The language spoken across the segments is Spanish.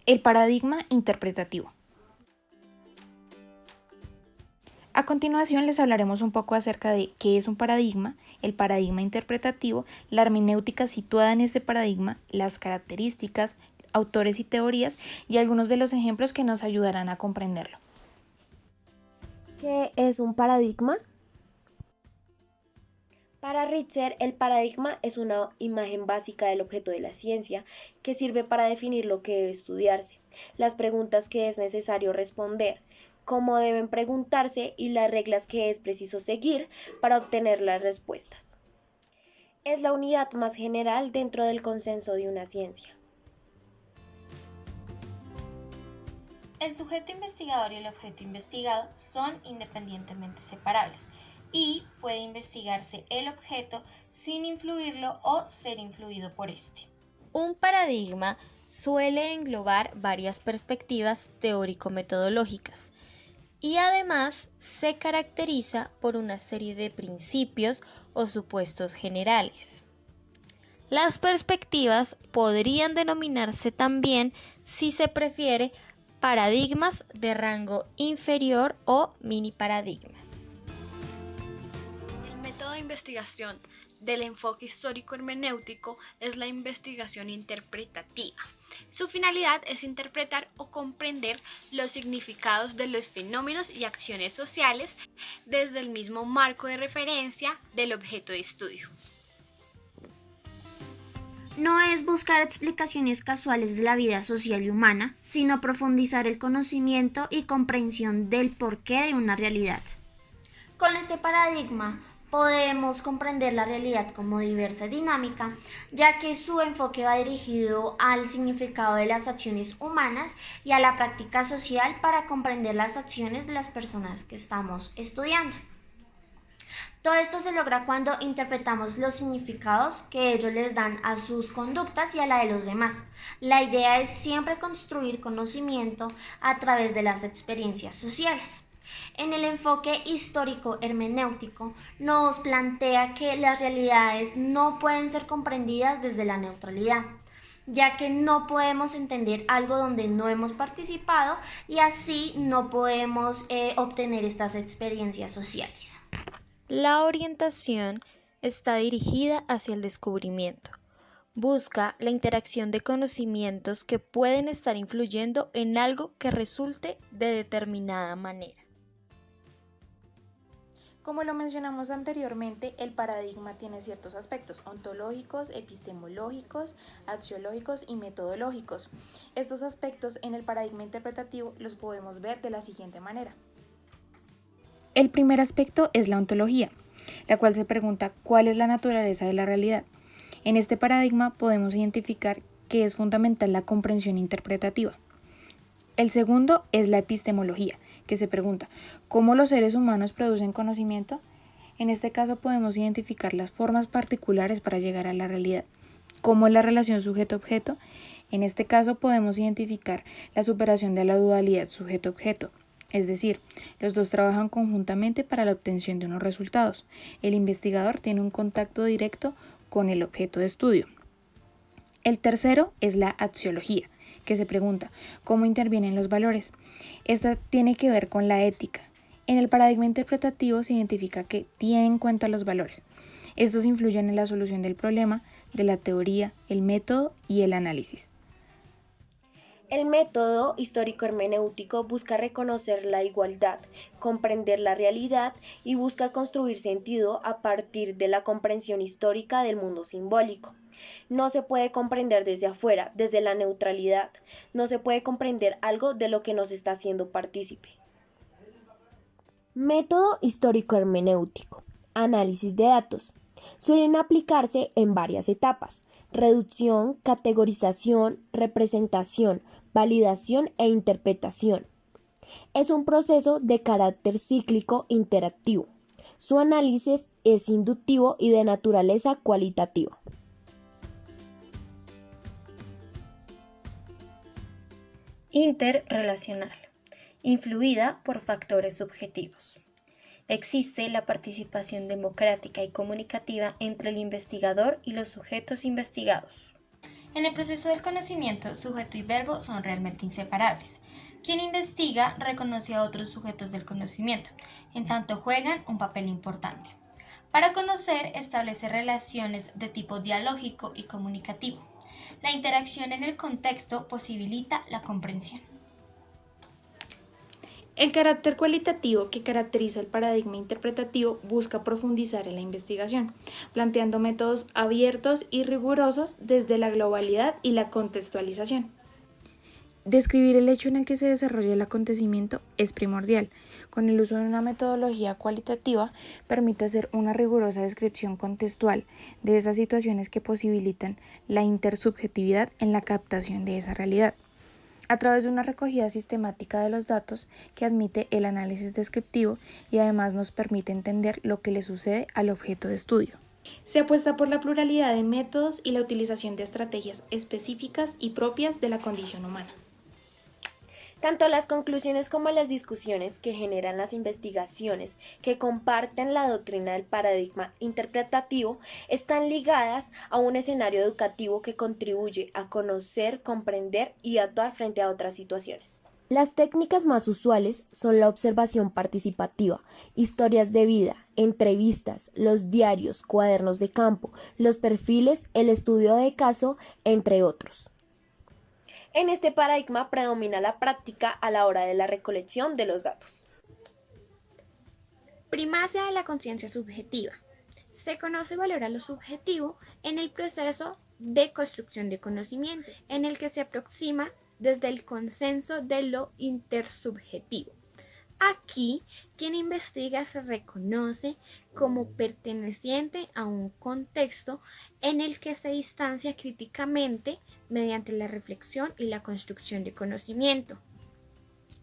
El paradigma interpretativo. A continuación les hablaremos un poco acerca de qué es un paradigma, el paradigma interpretativo, la hermenéutica situada en este paradigma, las características, autores y teorías y algunos de los ejemplos que nos ayudarán a comprenderlo. ¿Qué es un paradigma? Para Ritzer, el paradigma es una imagen básica del objeto de la ciencia que sirve para definir lo que debe estudiarse, las preguntas que es necesario responder, cómo deben preguntarse y las reglas que es preciso seguir para obtener las respuestas. Es la unidad más general dentro del consenso de una ciencia. El sujeto investigador y el objeto investigado son independientemente separables y puede investigarse el objeto sin influirlo o ser influido por este. Un paradigma suele englobar varias perspectivas teórico-metodológicas y además se caracteriza por una serie de principios o supuestos generales. Las perspectivas podrían denominarse también, si se prefiere, paradigmas de rango inferior o mini paradigmas. El método de investigación del enfoque histórico hermenéutico es la investigación interpretativa. Su finalidad es interpretar o comprender los significados de los fenómenos y acciones sociales desde el mismo marco de referencia del objeto de estudio. No es buscar explicaciones casuales de la vida social y humana, sino profundizar el conocimiento y comprensión del porqué de una realidad. Con este paradigma podemos comprender la realidad como diversa y dinámica, ya que su enfoque va dirigido al significado de las acciones humanas y a la práctica social para comprender las acciones de las personas que estamos estudiando. Todo esto se logra cuando interpretamos los significados que ellos les dan a sus conductas y a la de los demás. La idea es siempre construir conocimiento a través de las experiencias sociales. En el enfoque histórico hermenéutico nos plantea que las realidades no pueden ser comprendidas desde la neutralidad, ya que no podemos entender algo donde no hemos participado y así no podemos obtener estas experiencias sociales. La orientación está dirigida hacia el descubrimiento. Busca la interacción de conocimientos que pueden estar influyendo en algo que resulte de determinada manera. Como lo mencionamos anteriormente, el paradigma tiene ciertos aspectos ontológicos, epistemológicos, axiológicos y metodológicos. Estos aspectos en el paradigma interpretativo los podemos ver de la siguiente manera. El primer aspecto es la ontología, la cual se pregunta cuál es la naturaleza de la realidad. En este paradigma podemos identificar que es fundamental la comprensión interpretativa. El segundo es la epistemología, que se pregunta cómo los seres humanos producen conocimiento. En este caso podemos identificar las formas particulares para llegar a la realidad. ¿Cómo es la relación sujeto-objeto? En este caso podemos identificar la superación de la dualidad sujeto-objeto. Es decir, los dos trabajan conjuntamente para la obtención de unos resultados. El investigador tiene un contacto directo con el objeto de estudio. El tercero es la axiología, que se pregunta cómo intervienen los valores. Esta tiene que ver con la ética. En el paradigma interpretativo se identifica que tiene en cuenta los valores. Estos influyen en la solución del problema, de la teoría, el método y el análisis. El método histórico-hermenéutico busca reconocer la igualdad, comprender la realidad y busca construir sentido a partir de la comprensión histórica del mundo simbólico. No se puede comprender desde afuera, desde la neutralidad. No se puede comprender algo de lo que nos está haciendo partícipe. Método histórico-hermenéutico. Análisis de datos. Suelen aplicarse en varias etapas: reducción, categorización, representación, validación e interpretación. Es un proceso de carácter cíclico interactivo. Su análisis es inductivo y de naturaleza cualitativa. Interrelacional, influida por factores subjetivos. Existe la participación democrática y comunicativa entre el investigador y los sujetos investigados. En el proceso del conocimiento, sujeto y verbo son realmente inseparables. Quien investiga reconoce a otros sujetos del conocimiento, en tanto juegan un papel importante. Para conocer, establece relaciones de tipo dialógico y comunicativo. La interacción en el contexto posibilita la comprensión. El carácter cualitativo que caracteriza el paradigma interpretativo busca profundizar en la investigación, planteando métodos abiertos y rigurosos desde la globalidad y la contextualización. Describir el hecho en el que se desarrolla el acontecimiento es primordial. Con el uso de una metodología cualitativa permite hacer una rigurosa descripción contextual de esas situaciones que posibilitan la intersubjetividad en la captación de esa realidad, a través de una recogida sistemática de los datos que admite el análisis descriptivo y además nos permite entender lo que le sucede al objeto de estudio. Se apuesta por la pluralidad de métodos y la utilización de estrategias específicas y propias de la condición humana. Tanto las conclusiones como las discusiones que generan las investigaciones que comparten la doctrina del paradigma interpretativo están ligadas a un escenario educativo que contribuye a conocer, comprender y actuar frente a otras situaciones. Las técnicas más usuales son la observación participativa, historias de vida, entrevistas, los diarios, cuadernos de campo, los perfiles, el estudio de caso, entre otros. En este paradigma predomina la práctica a la hora de la recolección de los datos. Primacia de la conciencia subjetiva. Se conoce y valora lo subjetivo en el proceso de construcción de conocimiento, en el que se aproxima desde el consenso de lo intersubjetivo. Aquí, quien investiga se reconoce como perteneciente a un contexto en el que se distancia críticamente mediante la reflexión y la construcción de conocimiento,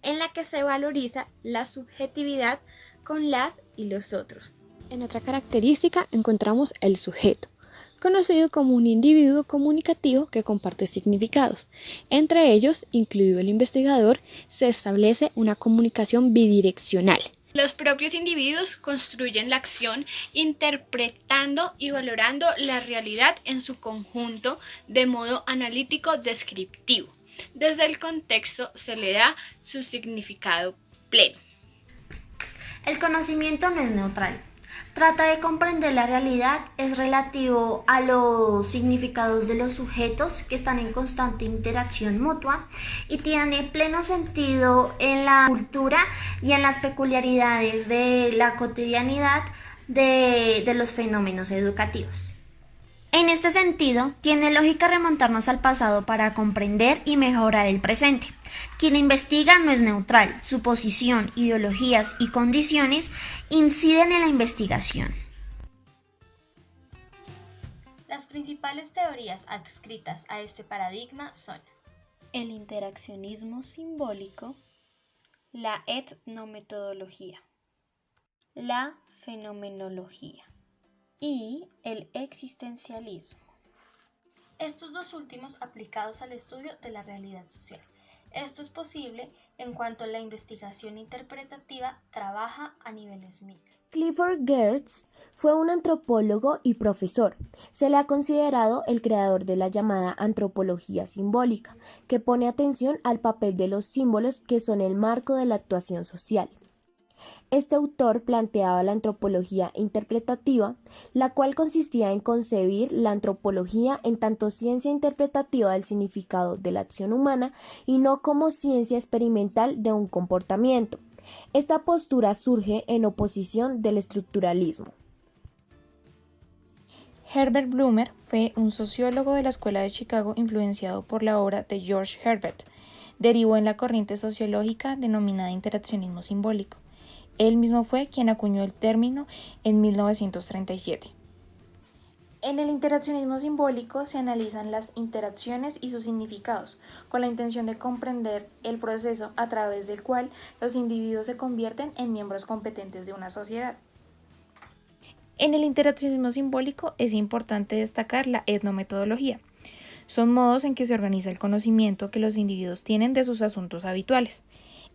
en la que se valoriza la subjetividad con las y los otros. En otra característica encontramos el sujeto, conocido como un individuo comunicativo que comparte significados. Entre ellos, incluido el investigador, se establece una comunicación bidireccional. Los propios individuos construyen la acción interpretando y valorando la realidad en su conjunto de modo analítico descriptivo. Desde el contexto se le da su significado pleno. El conocimiento no es neutral. Trata de comprender la realidad, es relativo a los significados de los sujetos que están en constante interacción mutua y tiene pleno sentido en la cultura y en las peculiaridades de la cotidianidad de los fenómenos educativos. En este sentido, tiene lógica remontarnos al pasado para comprender y mejorar el presente. Quien investiga no es neutral, su posición, ideologías y condiciones inciden en la investigación. Las principales teorías adscritas a este paradigma son el interaccionismo simbólico, la etnometodología, la fenomenología y el existencialismo. Estos dos últimos aplicados al estudio de la realidad social. Esto es posible en cuanto la investigación interpretativa trabaja a niveles micro. Clifford Geertz fue un antropólogo y profesor. Se le ha considerado el creador de la llamada antropología simbólica, que pone atención al papel de los símbolos que son el marco de la actuación social. Este autor planteaba la antropología interpretativa, la cual consistía en concebir la antropología en tanto ciencia interpretativa del significado de la acción humana y no como ciencia experimental de un comportamiento. Esta postura surge en oposición del estructuralismo. Herbert Blumer fue un sociólogo de la Escuela de Chicago influenciado por la obra de George Herbert. Derivó en la corriente sociológica denominada interaccionismo simbólico. Él mismo fue quien acuñó el término en 1937. En el interaccionismo simbólico se analizan las interacciones y sus significados, con la intención de comprender el proceso a través del cual los individuos se convierten en miembros competentes de una sociedad. En el interaccionismo simbólico es importante destacar la etnometodología. Son modos en que se organiza el conocimiento que los individuos tienen de sus asuntos habituales.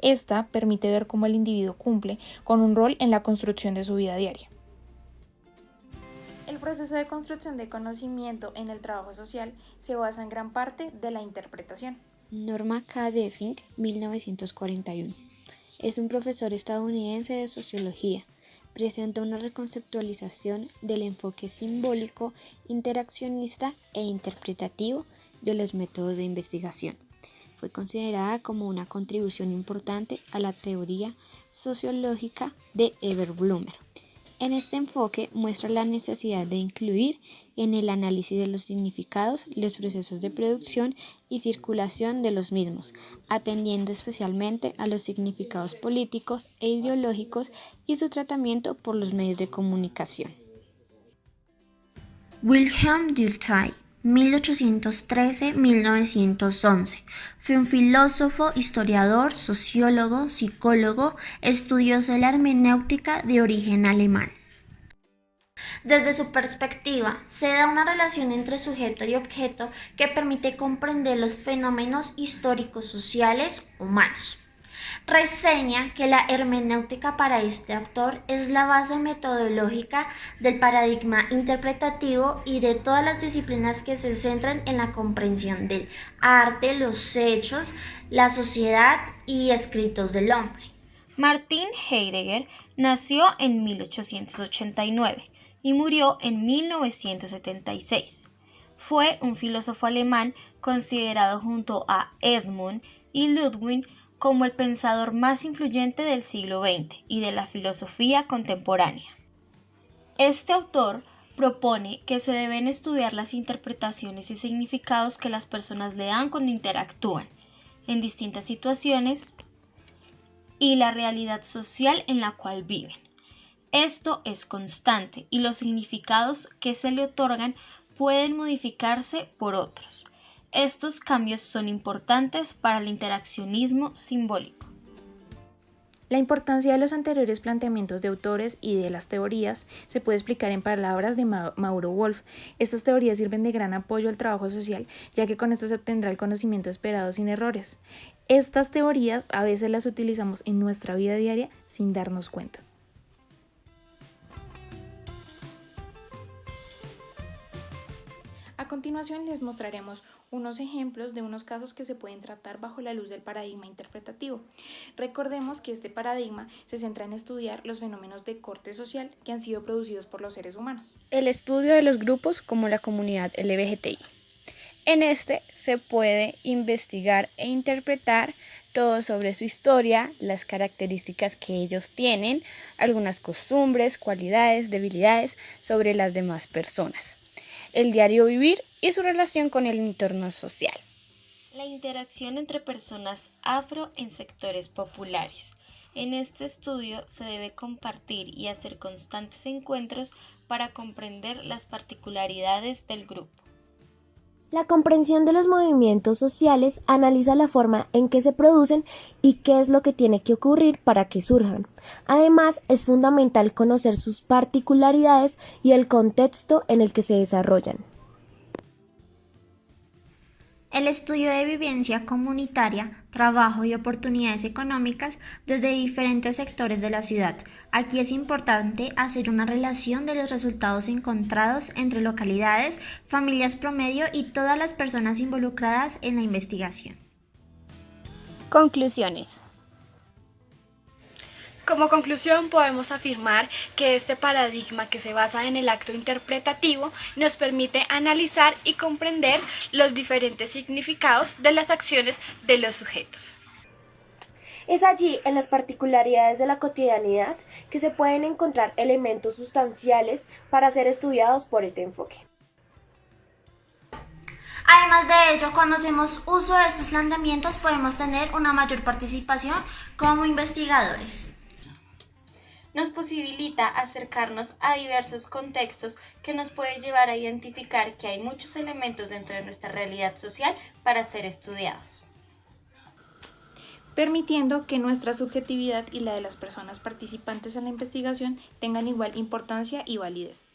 Esta permite ver cómo el individuo cumple con un rol en la construcción de su vida diaria. El proceso de construcción de conocimiento en el trabajo social se basa en gran parte de la interpretación. Norma K. Dessing, 1941. Es un profesor estadounidense de sociología. Presenta una reconceptualización del enfoque simbólico, interaccionista e interpretativo de los métodos de investigación. Fue considerada como una contribución importante a la teoría sociológica de Herbert Blumer. En este enfoque muestra la necesidad de incluir en el análisis de los significados los procesos de producción y circulación de los mismos, atendiendo especialmente a los significados políticos e ideológicos y su tratamiento por los medios de comunicación. Wilhelm Dilthey, 1813-1911, fue un filósofo, historiador, sociólogo, psicólogo, estudioso de la hermenéutica de origen alemán. Desde su perspectiva, se da una relación entre sujeto y objeto que permite comprender los fenómenos históricos sociales humanos. Reseña que la hermenéutica para este autor es la base metodológica del paradigma interpretativo y de todas las disciplinas que se centran en la comprensión del arte, los hechos, la sociedad y escritos del hombre. Martin Heidegger nació en 1889 y murió en 1976. Fue un filósofo alemán considerado junto a Edmund y Ludwig como el pensador más influyente del siglo XX y de la filosofía contemporánea. Este autor propone que se deben estudiar las interpretaciones y significados que las personas le dan cuando interactúan en distintas situaciones y la realidad social en la cual viven. Esto es constante y los significados que se le otorgan pueden modificarse por otros. Estos cambios son importantes para el interaccionismo simbólico. La importancia de los anteriores planteamientos de autores y de las teorías se puede explicar en palabras de Mauro Wolff. Estas teorías sirven de gran apoyo al trabajo social, ya que con esto se obtendrá el conocimiento esperado sin errores. Estas teorías a veces las utilizamos en nuestra vida diaria sin darnos cuenta. A continuación les mostraremos unos ejemplos de unos casos que se pueden tratar bajo la luz del paradigma interpretativo. Recordemos que este paradigma se centra en estudiar los fenómenos de corte social que han sido producidos por los seres humanos. El estudio de los grupos como la comunidad LGBTI. En este se puede investigar e interpretar todo sobre su historia, las características que ellos tienen, algunas costumbres, cualidades, debilidades sobre las demás personas, el diario vivir y su relación con el entorno social. La interacción entre personas afro en sectores populares. En este estudio se debe compartir y hacer constantes encuentros para comprender las particularidades del grupo. La comprensión de los movimientos sociales analiza la forma en que se producen y qué es lo que tiene que ocurrir para que surjan. Además, es fundamental conocer sus particularidades y el contexto en el que se desarrollan. El estudio de vivencia comunitaria, trabajo y oportunidades económicas desde diferentes sectores de la ciudad. Aquí es importante hacer una relación de los resultados encontrados entre localidades, familias promedio y todas las personas involucradas en la investigación. Conclusiones. Como conclusión, podemos afirmar que este paradigma que se basa en el acto interpretativo nos permite analizar y comprender los diferentes significados de las acciones de los sujetos. Es allí, en las particularidades de la cotidianidad, que se pueden encontrar elementos sustanciales para ser estudiados por este enfoque. Además de ello, cuando hacemos uso de estos planteamientos podemos tener una mayor participación como investigadores. Nos posibilita acercarnos a diversos contextos que nos puede llevar a identificar que hay muchos elementos dentro de nuestra realidad social para ser estudiados, permitiendo que nuestra subjetividad y la de las personas participantes en la investigación tengan igual importancia y validez.